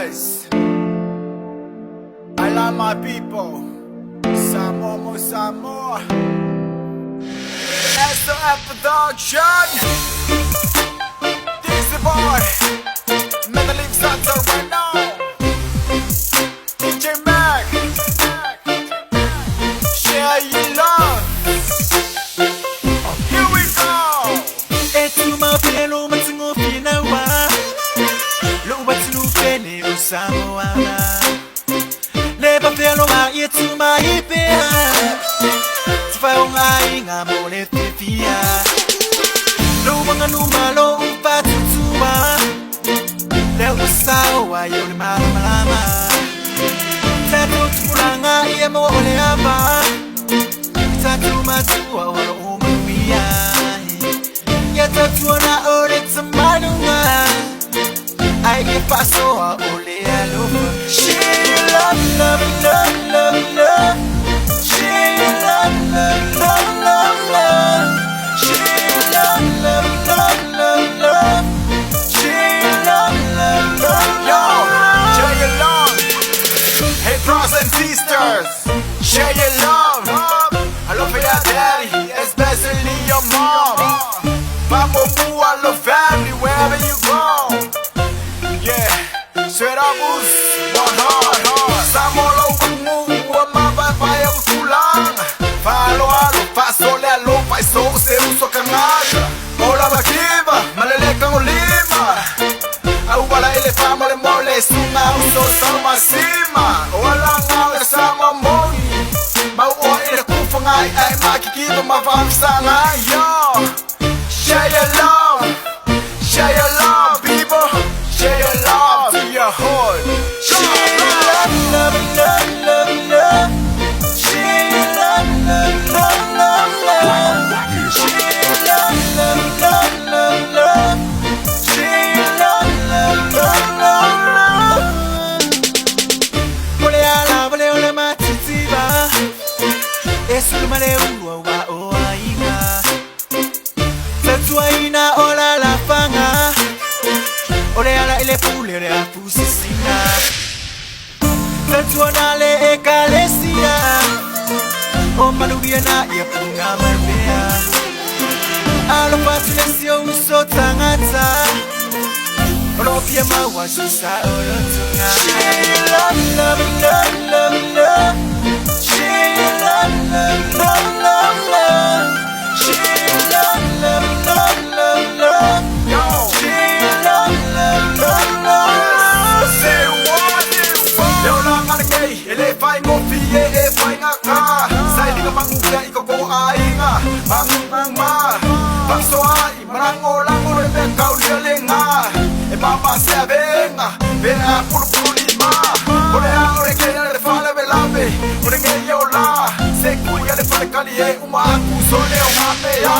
guys. I love my people. Samoan, Samoa. SOF production. This the boy. Metal leaves that right now. DJ Mac. Share your love. Here we go. Etu mapelo matsingo finawa. Lo batinu pene o Samoana. Leba pelo ma etu ma ipea. Tifai o ngai nga mole fifia. Lo wanga numalo upatu tuwa. Le usawa yo le malama. Tatu tulanga ye mo ole aba. Tatu matua walo umia. Ya tatu na ore tsamanunga. I get paso a ole alofa. She love, love, love, love, love. She love, love, love, love, love. She love, love, love, love, love. She love, love, love, Yo, love. share your love. Hey, brothers and sisters, share your love. I love for your daddy, especially your mom. Vamos a love family wherever you go. Yeah, straight up, one heart. Samolo, mama, vaya kulang. Falo, paso, le alo, paiso, se uso canalla. Hola, bakiva, maleleka ulima. Awala elefa mole mole suma uso sama sima wala nga sama mongi ba o ile kufa ngai ai makikiba mavamsa ngai yo share your love people share your love to your heart She love, love, love, love, love. She love, love, love, love, love. She love, love, love, love, love. She love, love, love, love, love. Ole ala, ole matitiba. Esu male uwa wa oainga. Tatuaina ola la fanga. Ole ala ile pule ole apusisina. Tatuana le ekalesia. O manubia na ia punga marbea. Alo patilesio uso tangata. Ropia mawa susa olotunga. She love, love, love, love, love. She love, love, love, love, love. She love, love, love, love, love. yo She love, love, love, love, love. say what yo na ngane kei ele fai mo fie e fai ngaka sai diga manguga iko ko ainga mangma paso ai marango lango le kau le nga e papa se avenga ve a puru lima ore a ore ke le fale velave ore nge yo la se kuya le fale kali e uma ku so le o mame ya